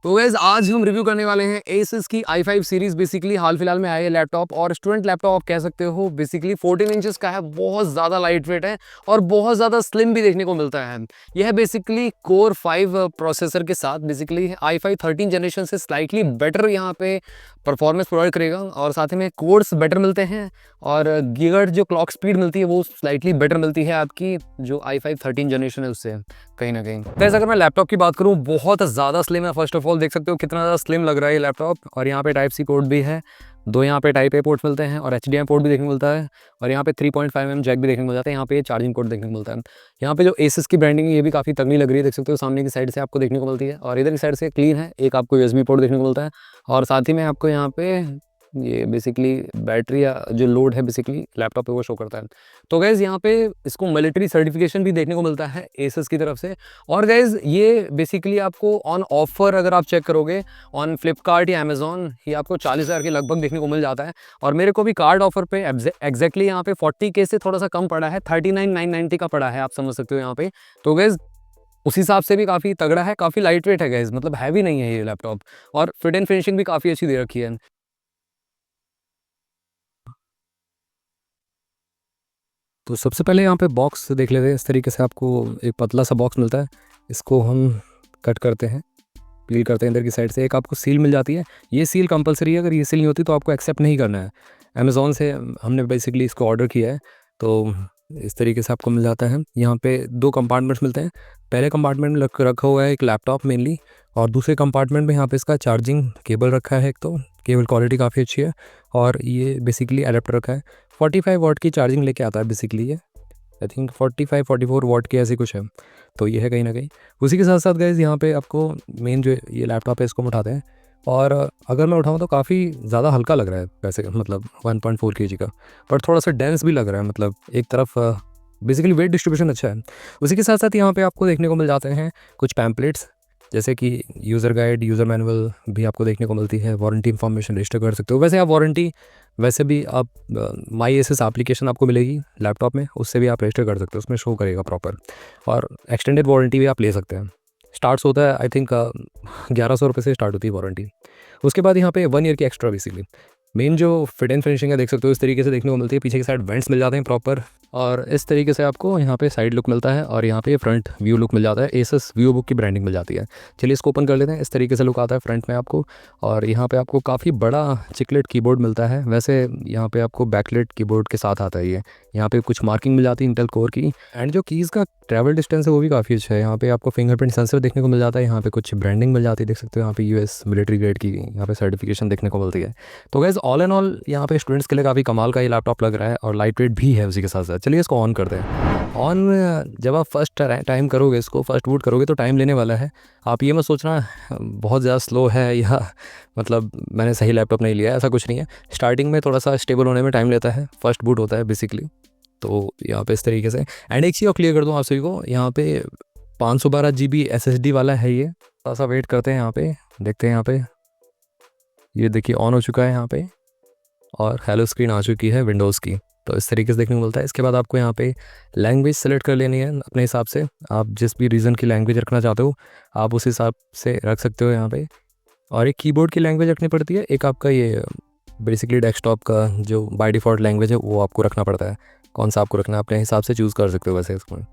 तो गाइस आज हम रिव्यू करने वाले हैं Asus की i5 सीरीज। बेसिकली हाल फिलहाल में आया है लैपटॉप और स्टूडेंट लैपटॉप आप कह सकते हो। बेसिकली 14 इंचेस का है, बहुत ज़्यादा लाइट वेट है और बहुत ज़्यादा स्लिम भी देखने को मिलता है। यह है बेसिकली कोर 5 प्रोसेसर के साथ बेसिकली i5 13 जनरेशन से स्लाइटली बेटर यहाँ पे परफॉर्मेंस प्रोवाइड करेगा और साथ ही में कोर्स बेटर मिलते हैं और गीगाहर्ट्ज़ जो क्लॉक स्पीड मिलती है वो स्लाइटली बेटर मिलती है आपकी जो i5 13 जनरेशन है उससे कहीं ना कहीं। गाइस अगर मैं लैपटॉप की बात करूँ बहुत ज़्यादा स्लिम है। फर्स्ट ऑफ ऑल देख सकते हो कितना ज़्यादा स्लिम लग रहा है ये लैपटॉप। और यहाँ पे टाइप सी पोर्ट भी है, दो यहाँ पे टाइप ए पोर्ट्स मिलते हैं और HDMI पोर्ट भी देखने को मिलता है और यहाँ पे 3.5mm जैक भी देखने को मिल जाता है। यहाँ पे चार्जिंग पोर्ट देखने को मिलता है। यहाँ पे जो Asus की ब्रांडिंग है ये भी काफ़ी तगड़ी लग रही है, देख सकते हो सामने की साइड से आपको देखने को मिलती है और इधर की साइड से क्लीन है। एक आपको USB पोर्ट देखने को मिलता है और साथ ही में आपको यहाँ पे ये बेसिकली बैटरी या जो लोड है बेसिकली लैपटॉप पे वो शो करता है। तो गाइज़ यहाँ पे इसको मिलिट्री सर्टिफिकेशन भी देखने को मिलता है Asus की तरफ से। और गाइज़ ये बेसिकली आपको ऑन ऑफर अगर आप चेक करोगे ऑन फ्लिपकार्ट या अमेजोन ये आपको 40,000 के लगभग देखने को मिल जाता है। और मेरे को भी कार्ड ऑफर पे एग्जैक्टली यहाँ पे 40K से थोड़ा सा कम पड़ा है, 39,990 का पड़ा है, आप समझ सकते हो यहाँ पे। तो गाइज़ उस हिसाब से भी काफ़ी तगड़ा है, काफ़ी लाइट वेट है गाइज़, मतलब हैवी नहीं है ये लैपटॉप और फिट एंड फिनिशिंग भी काफ़ी अच्छी दे रखी है। तो सबसे पहले यहाँ पे बॉक्स देख लेते हैं। इस तरीके से आपको एक पतला सा बॉक्स मिलता है, इसको हम कट करते हैं, पील करते हैं इधर की साइड से। एक आपको सील मिल जाती है, ये सील कंपलसरी है, अगर ये सील नहीं होती तो आपको एक्सेप्ट नहीं करना है। अमेज़ॉन से हमने बेसिकली इसको ऑर्डर किया है तो इस तरीके से आपको मिल जाता है। यहाँ पे दो कंपार्टमेंट्स मिलते हैं, पहले कंपार्टमेंट में रखा हुआ है एक लैपटॉप मेनली और दूसरे कंपार्टमेंट में यहाँ पे इसका चार्जिंग केबल रखा है। एक तो केबल क्वालिटी काफ़ी अच्छी है और ये बेसिकली अडेप्टर रखा है। 45 वाट की चार्जिंग लेके आता है बेसिकली ये, आई थिंक 45-44 वाट की ऐसी कुछ है। तो ये है कहीं ना कहीं। उसी के साथ साथ गाइज़ यहाँ पे आपको मेन जो ये लैपटॉप है इसको हम उठाते हैं और अगर मैं उठाऊँ तो काफ़ी ज़्यादा हल्का लग रहा है वैसे, मतलब 1.4 kg का, पर थोड़ा सा डेंस भी लग रहा है, मतलब एक तरफ बेसिकली वेट डिस्ट्रीब्यूशन अच्छा है। उसी के साथ साथ यहाँ पे आपको देखने को मिल जाते हैं कुछ पैम्पलेट्स, जैसे कि यूज़र गाइड, यूज़र मैनुअल भी आपको देखने को मिलती है। वारंटी इन्फॉर्मेशन रजिस्टर कर सकते हो। वैसे आप वारंटी वैसे भी आप माई एसएस एप्लीकेशन आपको मिलेगी लैपटॉप में, उससे भी आप रजिस्टर कर सकते हो, उसमें शो करेगा प्रॉपर। और एक्सटेंडेड वारंटी भी आप ले सकते हैं। स्टार्ट्स होता है आई थिंक 1100 रुपये से स्टार्ट होती है वारंटी। उसके बाद यहाँ पे 1 ईयर की एक्स्ट्रा बेसिकली। मेन जो फिट एंड फिनिशिंग है देख सकते हो इस तरीके से देखने को मिलती है। पीछे की साइड वेंट्स मिल जाते हैं प्रॉपर और इस तरीके से आपको यहाँ पे साइड लुक मिलता है और यहाँ पे फ्रंट व्यू लुक मिल जाता है। एसस व्यू बुक की ब्रांडिंग मिल जाती है। चलिए इसको ओपन कर लेते हैं। इस तरीके से लुक आता है फ्रंट में आपको और यहाँ पे आपको काफ़ी बड़ा चिकलेट कीबोर्ड मिलता है। वैसे यहाँ पे आपको बैकलेट कीबोर्ड के साथ आता है ये। यहाँ पे कुछ मार्किंग मिल जाती है इंटेल कोर की एंड जो कीज़ का ट्रैवल डिस्टेंस है वो भी काफ़ी अच्छा है। यहाँ पे आपको फिंगरप्रिंट सेंसर देखने को मिल जाता है। यहाँ पे कुछ ब्रांडिंग मिल जाती है, देख सकते हो यहाँ पे यूएस मिलिट्री ग्रेड की यहाँ पे सर्टिफिकेशन देखने को मिलती है। तो गाइस ऑल एंड ऑल यहाँ पे स्टूडेंट्स के लिए काफ़ी कमाल का ये लैपटॉप लग रहा है और लाइट वेट भी है उसी के साथ साथ। चलिए इसको ऑन करते हैं। ऑन जब आप फर्स्ट टाइम करोगे, इसको फर्स्ट बूट करोगे तो टाइम लेने वाला है। आप ये मत सोचना बहुत ज़्यादा स्लो है या मतलब मैंने सही लैपटॉप नहीं लिया है, ऐसा कुछ नहीं है। स्टार्टिंग में थोड़ा सा स्टेबल होने में टाइम लेता है, फर्स्ट बूट होता है बेसिकली। तो यहाँ पे इस तरीके से एंड एक चीज़ और क्लियर कर दूँ आप सभी को, यहाँ पे 512 GB SSD वाला है ये। थोड़ा सा वेट करते हैं, यहाँ पे देखते हैं। यहाँ पे ये देखिए ऑन हो चुका है यहाँ पे और हेलो स्क्रीन आ चुकी है विंडोज़ की। तो इस तरीके से देखने को मिलता है। इसके बाद आपको यहाँ पे लैंग्वेज सेलेक्ट कर लेनी है अपने हिसाब से। आप जिस भी रीजन की लैंग्वेज रखना चाहते हो आप उस हिसाब से रख सकते हो यहाँ पे। और एक कीबोर्ड की लैंग्वेज रखनी पड़ती है, एक आपका ये बेसिकली डेस्कटॉप का जो बाय डिफ़ॉल्ट लैंग्वेज है वो आपको रखना पड़ता है। कौन सा आपको रखना है अपने हिसाब से चूज़ कर सकते हो वैसे इसमें।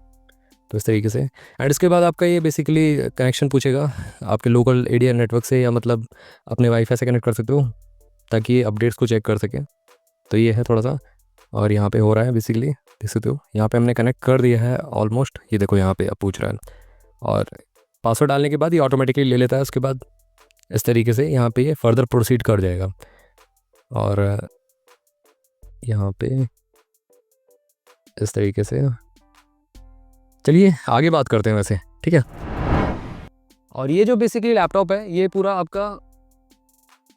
तो इस तरीके से एंड इसके बाद आपका ये बेसिकली कनेक्शन पूछेगा आपके लोकल एरिया नेटवर्क से या मतलब अपने वाईफाई से कनेक्ट कर सकते हो ताकि ये अपडेट्स को चेक कर सकें। तो ये है थोड़ा सा और यहाँ पे हो रहा है बेसिकली, देख सकते हो यहाँ पे हमने कनेक्ट कर दिया है ऑलमोस्ट। ये देखो यहाँ पे अब पूछ रहा है और पासवर्ड डालने के बाद ये ऑटोमेटिकली ले लेता है। उसके बाद इस तरीके से यहाँ पे ये फर्दर प्रोसीड कर जाएगा और यहाँ पे इस तरीके से। चलिए आगे बात करते हैं वैसे, ठीक है। और ये जो बेसिकली लैपटॉप है ये पूरा आपका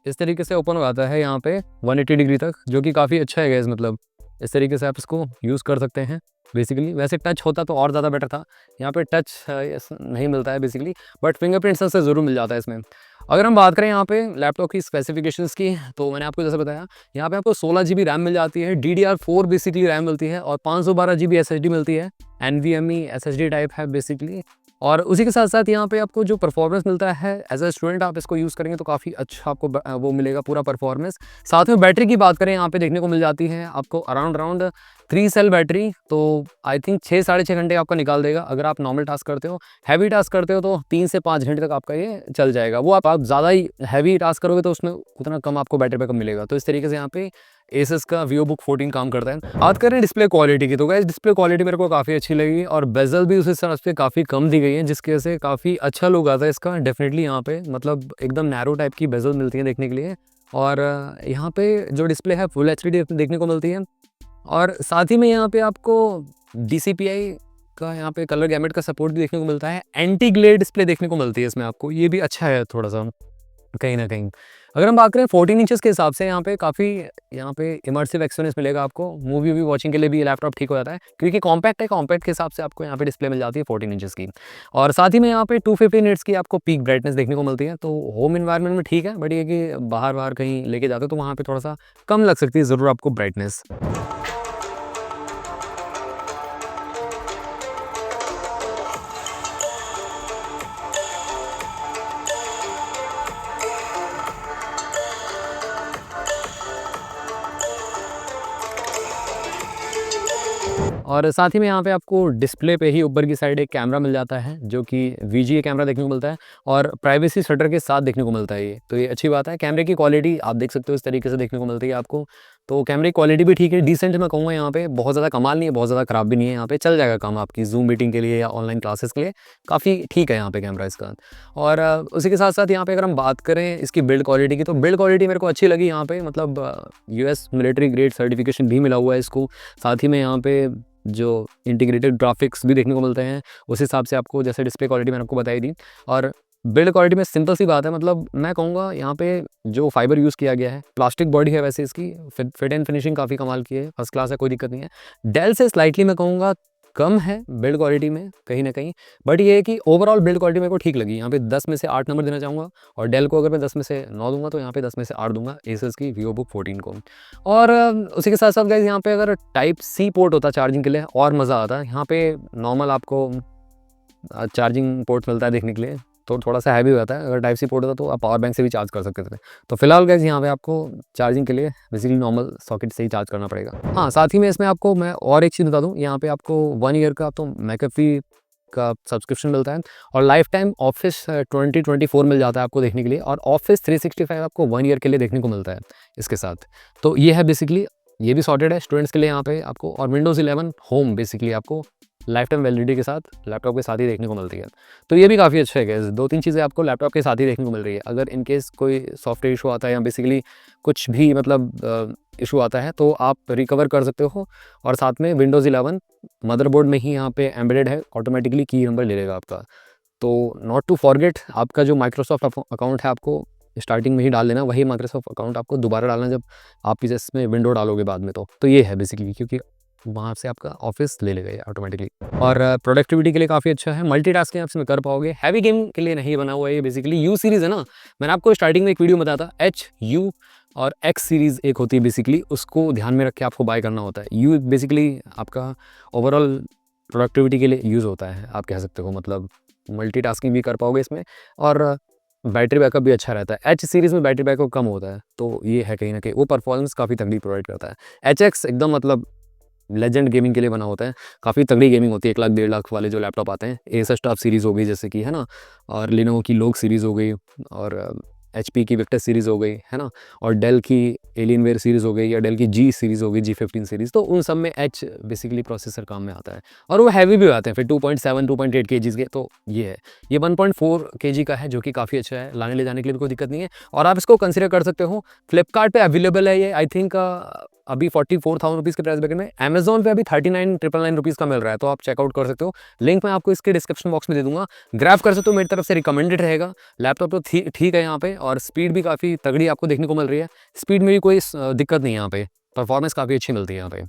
इस तरीके से ओपन हो जाता है यहाँ पे 180 डिग्री तक, जो कि काफ़ी अच्छा है गाइस। मतलब इस तरीके से आप इसको यूज़ कर सकते हैं बेसिकली। वैसे टच होता तो और ज़्यादा बेटर था, यहाँ पे टच नहीं मिलता है बेसिकली, बट फिंगरप्रिंट सेंसर ज़रूर मिल जाता है इसमें। अगर हम बात करें यहाँ पे लैपटॉप की स्पेसिफिकेशंस की, तो मैंने आपको जैसे बताया यहाँ पे आपको 16 GB रैम मिल जाती है, DDR4 बेसिकली रैम मिलती है और 512 GB SSD मिलती है। NVMe SSD टाइप है बेसिकली। और उसी के साथ साथ यहाँ पे आपको जो परफॉर्मेंस मिलता है एज अ स्टूडेंट, आप इसको यूज़ करेंगे तो काफ़ी अच्छा आपको वो मिलेगा पूरा परफॉर्मेंस। साथ में बैटरी की बात करें यहाँ पे देखने को मिल जाती है आपको अराउंड 3 सेल बैटरी, तो आई थिंक 6 साढ़े 6 घंटे आपका निकाल देगा। अगर आप नॉर्मल टास्क करते हो, हैवी टास्क करते हो तो 3 से 5 घंटे तक आपका ये चल जाएगा। वो आप ज़्यादा ही हैवी टास्क करोगे तो उसमें उतना कम आपको बैटरी बैकअप मिलेगा। तो इस तरीके से यहाँ पे एसस का VivoBook 14 काम करता है। बात करें डिस्प्ले क्वालिटी की, तो गाइस डिस्प्ले क्वालिटी मेरे को काफ़ी अच्छी लगी और बेजल भी उस हिसाब से काफ़ी कम दी गई है, जिसकी वजह से काफ़ी अच्छा लुक आता है इसका। डेफिनेटली यहाँ पे मतलब एकदम नैरो टाइप की बेजल मिलती है देखने के लिए। और यहाँ पे जो डिस्प्ले है फुल HD देखने को मिलती है। और साथ ही में यहाँ पे आपको DCPI का यहाँ पे कलर गैमेट का सपोर्ट भी देखने को मिलता है। एंटी ग्लेयर डिस्प्ले देखने को मिलती है इसमें आपको, ये भी अच्छा है थोड़ा सा कहीं ना कहीं। अगर हम बात करें 14 इंचेस के हिसाब से, यहाँ पे काफ़ी यहाँ पे इमर्सिव एक्सपीरियंस मिलेगा आपको। मूवी वूवी वॉचिंग के लिए भी लैपटॉप ठीक हो जाता है, क्योंकि कॉम्पैक्ट है। कॉम्पैक्ट के हिसाब से आपको यहाँ पे डिस्प्ले मिल जाती है 14 इंचेस की। और साथ ही में यहाँ पे 250 निट्स की आपको पीक ब्राइटनेस देखने को मिलती है। तो होम इन्वायरमेंट में ठीक है, बट ये कि बाहर कहीं लेके जाते हो तो वहाँ पर थोड़ा सा कम लग सकती है ज़रूर आपको ब्राइटनेस। और साथ ही में यहाँ पे आपको डिस्प्ले पे ही ऊपर की साइड एक कैमरा मिल जाता है, जो कि VGA कैमरा देखने को मिलता है और प्राइवेसी शटर के साथ देखने को मिलता है ये। तो ये अच्छी बात है। कैमरे की क्वालिटी आप देख सकते हो इस तरीके से देखने को मिलती है आपको। तो कैमरे की क्वालिटी भी ठीक है, डिसेंट मैं कहूँगा। यहाँ पे बहुत ज़्यादा कमाल नहीं है, बहुत ज़्यादा ख़राब भी नहीं है। यहाँ पे चल जाएगा काम आपकी जूम मीटिंग के लिए या ऑनलाइन क्लासेस के लिए, काफ़ी ठीक है यहाँ पे कैमरा इसका। और उसी के साथ साथ यहाँ पे अगर हम बात करें इसकी बिल्ड क्वालिटी की, तो बिल्ड क्वालिटी मेरे को अच्छी लगी यहाँ पे। मतलब US मिलिट्री ग्रेड सर्टिफिकेशन भी मिला हुआ है इसको। साथ ही में यहाँ पे जो इंटीग्रेटेड ग्राफिक्स भी देखने को मिलते हैं उस हिसाब से आपको, जैसे डिस्प्ले क्वालिटी मैंने आपको बताई दी। और बिल्ड क्वालिटी में सिंपल सी बात है, मतलब मैं कहूँगा यहाँ पे जो फाइबर यूज़ किया गया है, प्लास्टिक बॉडी है वैसे इसकी, फिट एंड फिनिशिंग काफ़ी कमाल की है, फर्स्ट क्लास है, कोई दिक्कत नहीं है। डेल से स्लाइटली मैं कहूँगा कम है बिल्ड क्वालिटी में कहीं ना कहीं, बट ये है कि ओवरऑल बिल्ड क्वालिटी मेरे को ठीक लगी। यहाँ पे 10 में से 8 नंबर देना चाहूँगा। और डेल को अगर मैं 10 में से 9 दूंगा तो यहाँ पे 10 में से 8 दूंगा एसस की VivoBook 14 को। और उसी के साथ साथ गाइस यहाँ पे अगर Type-C पोर्ट होता चार्जिंग के लिए और मज़ा आता। यहाँ पे नॉर्मल आपको चार्जिंग पोर्ट मिलता है देखने के लिए, तो थोड़ा सा हैवी हो जाता है। अगर Type-C पोर्ट होता तो आप पावर बैंक से भी चार्ज कर सकते थे। तो फिलहाल गाइस यहाँ पे आपको चार्जिंग के लिए बेसिकली नॉर्मल सॉकेट से ही चार्ज करना पड़ेगा। हाँ, साथ ही में इसमें आपको मैं और एक चीज़ बता दूँ, यहाँ पे आपको 1 ईयर का तो मैकेफी का सब्सक्रिप्शन मिलता है और लाइफ टाइम ऑफिस 2024 मिल जाता है आपको देखने के लिए। और ऑफिस 365 आपको 1 ईयर के लिए देखने को मिलता है इसके साथ। तो ये है बेसिकली, ये भी सॉर्टेड है स्टूडेंट्स के लिए यहाँ पे आपको। और Windows 11 होम बेसिकली आपको लाइफ टाइम वैलिडिटी के साथ लैपटॉप के साथ ही देखने को मिलती है। तो ये भी काफ़ी अच्छा है गैस, 2-3 चीज़ें आपको लैपटॉप के साथ ही देखने को मिल रही है। अगर इन केस कोई सॉफ्टवेयर इशू आता है या बेसिकली कुछ भी मतलब इशू आता है तो आप रिकवर कर सकते हो। और साथ में Windows 11 मदरबोर्ड में ही यहाँ पे एम्बेडेड है, ऑटोमेटिकली की नंबर ले लेगा आपका। तो नॉट टू फॉरगेट, आपका जो माइक्रोसॉफ्ट अकाउंट है आपको स्टार्टिंग में ही डाल देना, वही माइक्रोसॉफ्ट अकाउंट आपको दोबारा डालना जब आप इसमें विंडो डालोगे बाद में। तो ये है बेसिकली, क्योंकि वहाँ से आपका ऑफिस ले लेगा ये ऑटोमेटिकली। और प्रोडक्टिविटी के लिए काफ़ी अच्छा है, मल्टीटास्किंग आप इसमें कर पाओगे। हैवी गेम के लिए नहीं बना हुआ है ये, बेसिकली U सीरीज़ है ना, मैंने आपको स्टार्टिंग में एक वीडियो बताया था, HU और X सीरीज़ एक होती है बेसिकली, उसको ध्यान में रख के आपको बाय करना होता है। U बेसिकली आपका ओवरऑल प्रोडक्टिविटी के लिए यूज़ होता है, आप कह सकते हो। मतलब मल्टीटास्किंग भी कर पाओगे इसमें और बैटरी बैकअप भी अच्छा रहता है। H सीरीज़ में बैटरी बैकअप कम होता है, तो ये है कहीं ना कहीं वो परफॉर्मेंस काफ़ी तगड़ी प्रोवाइड करता है। HX एकदम मतलब लेजेंड गेमिंग के लिए बना होता है, काफ़ी तगड़ी गेमिंग होती है। 1 लाख 1.5 लाख वाले जो लैपटॉप आते हैं, Asus टफ सीरीज़ हो गई जैसे कि, है ना, और Lenovo की लोग सीरीज़ हो गई, और HP की विक्टस सीरीज़ हो गई, है ना, और डेल की एलियनवेयर सीरीज़ हो गई, या डेल की G सीरीज़ हो गई, G15 सीरीज़। तो उन सब में H बेसिकली प्रोसेसर काम में आता है और वो हैवी भी हो जाते हैं फिर 2.7 2.8 kg के। तो ये है, ये 1.4 kg का है, जो कि काफ़ी अच्छा है, लाने ले जाने के लिए भी कोई दिक्कत नहीं है। और आप इसको कंसिडर कर सकते हो, फ्लिपकार्ट पे अवेलेबल है ये, आई थिंक अभी 44,000 रुपीज़ के प्राइस ब्रैकेट में। अमेजॉन पे अभी 39,999 रुपीज़ का मिल रहा है, तो आप चेकआउट कर सकते हो। लिंक मैं आपको इसके डिस्क्रिप्शन बॉक्स में दे दूंगा, ग्रैब कर सकते हो, मेरी तरफ से रिकमेंडेड रहेगा। लैपटॉप तो ठीक है यहाँ पे, और स्पीड भी काफ़ी तगड़ी आपको देखने को मिल रही है। स्पीड में भी कोई दिक्कत नहीं है यहाँ पे, परफॉर्मेंस काफ़ी अच्छी मिलती है यहाँ पे।